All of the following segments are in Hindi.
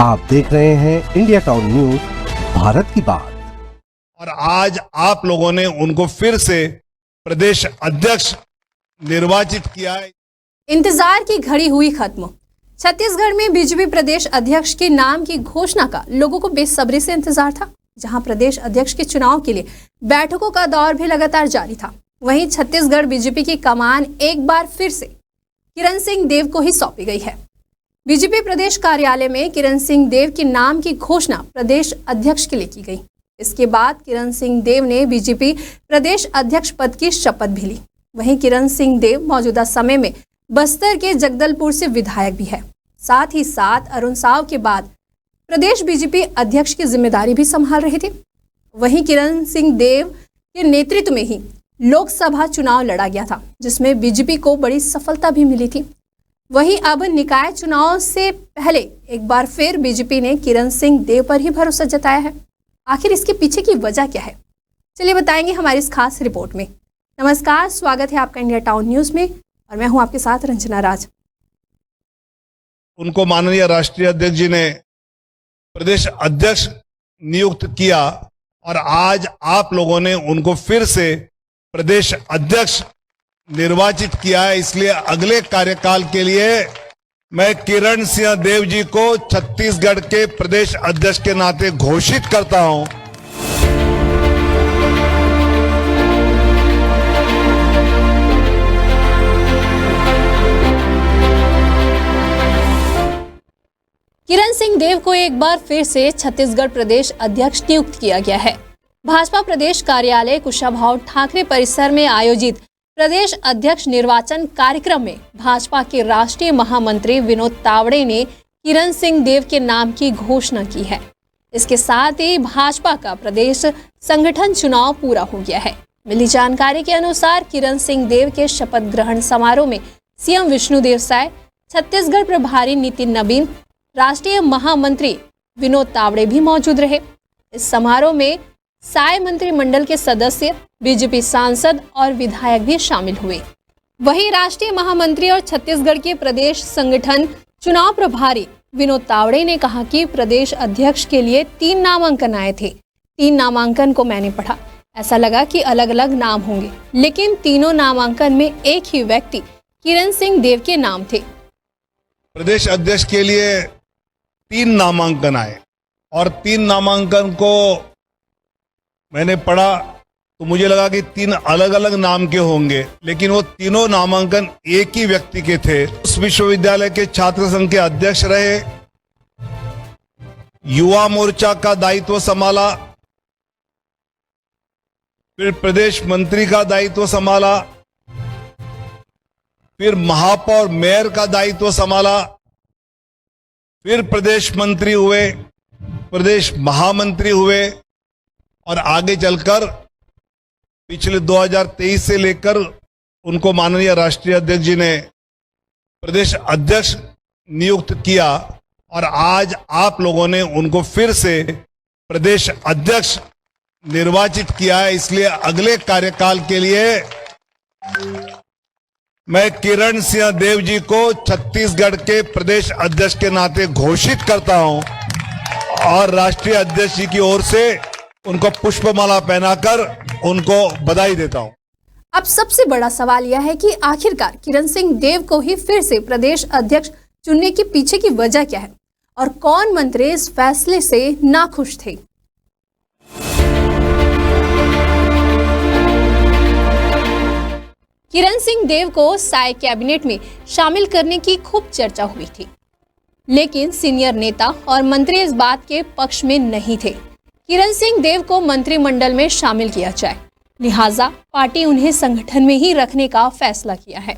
आप देख रहे हैं इंडिया टाउन न्यूज, भारत की बात। और आज आप लोगों ने उनको फिर से प्रदेश अध्यक्ष निर्वाचित किया है। इंतजार की घड़ी हुई खत्म। छत्तीसगढ़ में बीजेपी प्रदेश अध्यक्ष के नाम की घोषणा का लोगों को बेसब्री से इंतजार था। जहां प्रदेश अध्यक्ष के चुनाव के लिए बैठकों का दौर भी लगातार जारी था, वहीं छत्तीसगढ़ बीजेपी की कमान एक बार फिर से किरण सिंह देव को ही सौंपी गई है। बीजेपी प्रदेश कार्यालय में किरण सिंह देव के नाम की घोषणा प्रदेश अध्यक्ष के लिए की गई। इसके बाद किरण सिंह देव ने बीजेपी प्रदेश अध्यक्ष पद की शपथ भी ली। वहीं किरण सिंह देव मौजूदा समय में बस्तर के जगदलपुर से विधायक भी है। साथ ही साथ अरुण साव के बाद प्रदेश बीजेपी अध्यक्ष की जिम्मेदारी भी संभाल रहे थे। वहीं किरण सिंह देव के नेतृत्व में ही लोकसभा चुनाव लड़ा गया था, जिसमें बीजेपी को बड़ी सफलता भी मिली थी। वहीं अब निकाय चुनाव से पहले एक बार फिर बीजेपी ने किरण सिंह देव पर ही भरोसा जताया है। आखिर इसके पीछे की वजह क्या है, चलिए बताएंगे हमारी इस खास रिपोर्ट में। नमस्कार, स्वागत है आपका इंडिया टाउन न्यूज में और मैं हूं आपके साथ रंजना राज। उनको माननीय राष्ट्रीय अध्यक्ष जी ने प्रदेश अध्यक्ष नियुक्त किया और आज आप लोगों ने उनको फिर से प्रदेश अध्यक्ष निर्वाचित किया है। इसलिए अगले कार्यकाल के लिए मैं किरण सिंह देव जी को छत्तीसगढ़ के प्रदेश अध्यक्ष के नाते घोषित करता हूं। किरण सिंह देव को एक बार फिर से छत्तीसगढ़ प्रदेश अध्यक्ष नियुक्त किया गया है। भाजपा प्रदेश कार्यालय कुशाभाऊ ठाकरे परिसर में आयोजित प्रदेश अध्यक्ष निर्वाचन कार्यक्रम में भाजपा के राष्ट्रीय महामंत्री विनोद तावड़े ने किरण सिंह देव के नाम की घोषणा की है। इसके साथ ही भाजपा का प्रदेश संगठन चुनाव पूरा हो गया है। मिली जानकारी के अनुसार किरण सिंह देव के शपथ ग्रहण समारोह में सीएम विष्णुदेव साय, छत्तीसगढ़ प्रभारी नितिन नबीन, राष्ट्रीय महामंत्री विनोद तावड़े भी मौजूद रहे। इस समारोह में साय मंत्रिमंडल के सदस्य, बीजेपी सांसद और विधायक भी शामिल हुए। वहीं राष्ट्रीय महामंत्री और छत्तीसगढ़ के प्रदेश संगठन चुनाव प्रभारी विनोद तावड़े ने कहा कि प्रदेश अध्यक्ष के लिए 3 नामांकन आए थे। 3 नामांकन को मैंने पढ़ा, ऐसा लगा कि अलग अलग नाम होंगे, लेकिन तीनों नामांकन में एक ही व्यक्ति किरण सिंह देव के नाम थे। प्रदेश अध्यक्ष के लिए 3 नामांकन आए और 3 नामांकन को मैंने पढ़ा तो मुझे लगा कि 3 अलग अलग नाम के होंगे, लेकिन वो तीनों नामांकन एक ही व्यक्ति के थे। उस विश्वविद्यालय के छात्र संघ के अध्यक्ष रहे, युवा मोर्चा का दायित्व संभाला, फिर प्रदेश मंत्री का दायित्व संभाला, फिर महापौर मेयर का दायित्व संभाला, फिर प्रदेश मंत्री हुए, प्रदेश महामंत्री हुए और आगे चलकर पिछले 2023 से लेकर उनको माननीय राष्ट्रीय अध्यक्ष जी ने प्रदेश अध्यक्ष नियुक्त किया और आज आप लोगों ने उनको फिर से प्रदेश अध्यक्ष निर्वाचित किया है। इसलिए अगले कार्यकाल के लिए मैं किरण सिंह देव जी को छत्तीसगढ़ के प्रदेश अध्यक्ष के नाते घोषित करता हूं और राष्ट्रीय अध्यक्ष जी की ओर से उनको पुष्पमाला पहनाकर उनको बधाई देता हूं। अब सबसे बड़ा सवाल यह है कि आखिरकार किरण सिंह देव को ही फिर से प्रदेश अध्यक्ष चुनने के पीछे की वजह क्या है और कौन मंत्री इस फैसले से नाखुश थे। किरण सिंह देव को साय कैबिनेट में शामिल करने की खूब चर्चा हुई थी, लेकिन सीनियर नेता और मंत्री इस बात के पक्ष में नहीं थे किरण सिंह देव को मंत्रिमंडल में शामिल किया जाए। लिहाजा पार्टी उन्हें संगठन में ही रखने का फैसला किया है।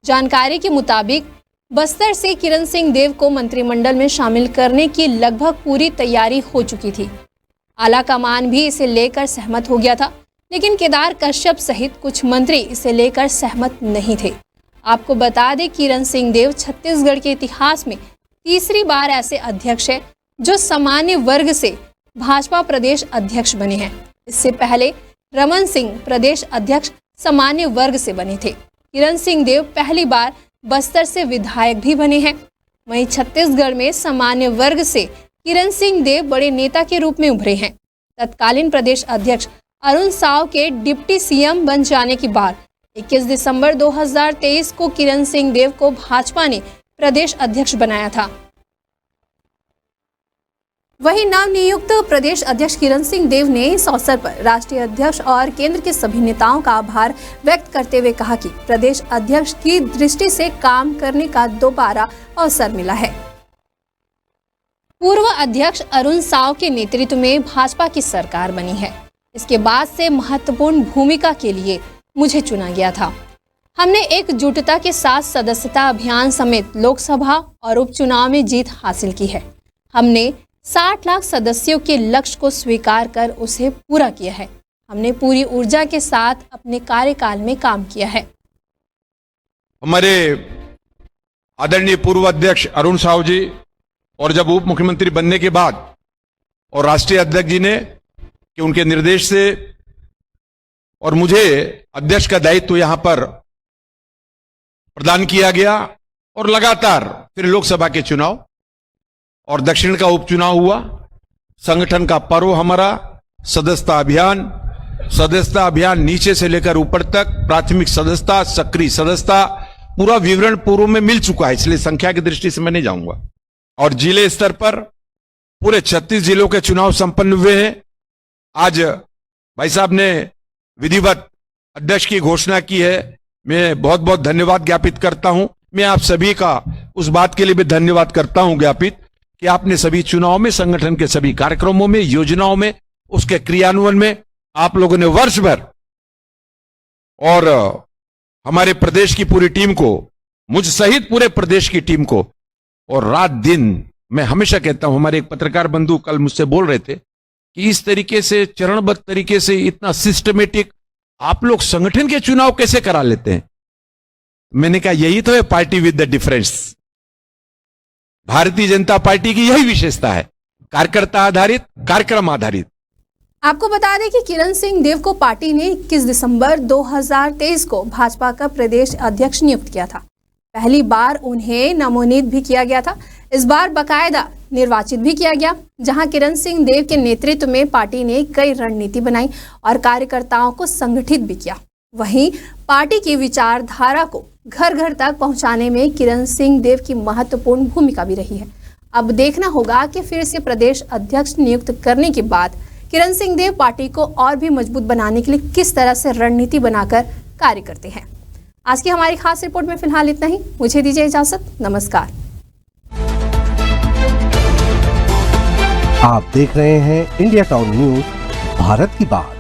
जानकारी के मुताबिक बस्तर से किरण सिंह देव को मंत्रिमंडल में शामिल करने की लगभग पूरी तैयारी हो चुकी थी। आला कमान भी इसे लेकर सहमत हो गया था, लेकिन केदार कश्यप सहित कुछ मंत्री इसे लेकर सहमत नहीं थे। आपको बता दें, किरण सिंह देव छत्तीसगढ़ के इतिहास में तीसरी बार ऐसे अध्यक्ष है जो सामान्य वर्ग से भाजपा प्रदेश अध्यक्ष बने हैं। इससे पहले रमन सिंह प्रदेश अध्यक्ष सामान्य वर्ग से बने थे। किरण सिंह देव पहली बार बस्तर से विधायक भी बने हैं। वहीं छत्तीसगढ़ में सामान्य वर्ग से किरण सिंह देव बड़े नेता के रूप में उभरे हैं। तत्कालीन प्रदेश अध्यक्ष अरुण साव के डिप्टी सीएम बन जाने के बाद 21 दिसंबर 2023 को किरण सिंह देव को भाजपा ने प्रदेश अध्यक्ष बनाया था। वहीं नवनियुक्त प्रदेश अध्यक्ष किरण सिंह देव ने इस अवसर पर राष्ट्रीय अध्यक्ष और केंद्र के सभी नेताओं का आभार व्यक्त करते हुए कहा कि प्रदेश अध्यक्ष की दृष्टि से काम करने का दोबारा अवसर मिला है। पूर्व अध्यक्ष अरुण साव के नेतृत्व में भाजपा की सरकार बनी है। इसके बाद से महत्वपूर्ण भूमिका के लिए मुझे चुना गया था। हमने एकजुटता के साथ सदस्यता अभियान समेत लोकसभा और उपचुनाव में जीत हासिल की है। हमने 60 लाख सदस्यों के लक्ष्य को स्वीकार कर उसे पूरा किया है। हमने पूरी ऊर्जा के साथ अपने कार्यकाल में काम किया है। हमारे आदरणीय पूर्व अध्यक्ष अरुण साव जी और जब उप मुख्यमंत्री बनने के बाद और राष्ट्रीय अध्यक्ष जी ने कि उनके निर्देश से और मुझे अध्यक्ष का दायित्व यहां पर प्रदान किया गया और लगातार फिर लोकसभा के चुनाव और दक्षिण का उपचुनाव हुआ। संगठन का पर्व हमारा सदस्यता अभियान नीचे से लेकर ऊपर तक प्राथमिक सदस्यता, सक्रिय सदस्यता, पूरा विवरण पूर्व में मिल चुका है, इसलिए संख्या की दृष्टि से मैं नहीं जाऊंगा। और जिले स्तर पर पूरे 36 जिलों के चुनाव संपन्न हुए हैं। आज भाई साहब ने विधिवत अध्यक्ष की घोषणा की है, मैं बहुत बहुत धन्यवाद ज्ञापित करता हूं। मैं आप सभी का उस बात के लिए भी धन्यवाद करता हूं ज्ञापित कि आपने सभी चुनाव में, संगठन के सभी कार्यक्रमों में, योजनाओं में, उसके क्रियान्वयन में आप लोगों ने वर्ष भर और हमारे प्रदेश की पूरी टीम को, मुझ सहित पूरे प्रदेश की टीम को, और रात दिन मैं हमेशा कहता हूं, हमारे एक पत्रकार बंधु कल मुझसे बोल रहे थे कि इस तरीके से चरणबद्ध तरीके से इतना सिस्टमेटिक आप लोग संगठन के चुनाव कैसे करा लेते हैं। मैंने कहा यही तो है party with the difference. Bharatiya Janata party की यही विशेषता है, कार्यकर्ता आधारित, कार्यक्रम आधारित। आपको बता दें कि किरण सिंह देव को पार्टी ने 21 दिसंबर 2023 को भाजपा का प्रदेश अध्यक्ष नियुक्त किया था। पहली बार उन्हें मनोनीत भी किया गया था। इस बार बाकायदा निर्वाचित भी किया गया, जहां किरण सिंह देव के नेतृत्व में पार्टी ने कई रणनीति बनाई और कार्यकर्ताओं को संगठित भी किया। वहीं पार्टी की विचारधारा को घर घर तक पहुंचाने में किरण सिंह देव की महत्वपूर्ण भूमिका भी रही है। अब देखना होगा कि फिर से प्रदेश अध्यक्ष नियुक्त करने के बाद किरण सिंह देव पार्टी को और भी मजबूत बनाने के लिए किस तरह से रणनीति बनाकर कार्य करते हैं। आज की हमारी खास रिपोर्ट में फिलहाल इतना ही। मुझे दीजिए इजाजत। नमस्कार। आप देख रहे हैं इंडिया टाउन न्यूज, भारत की बात।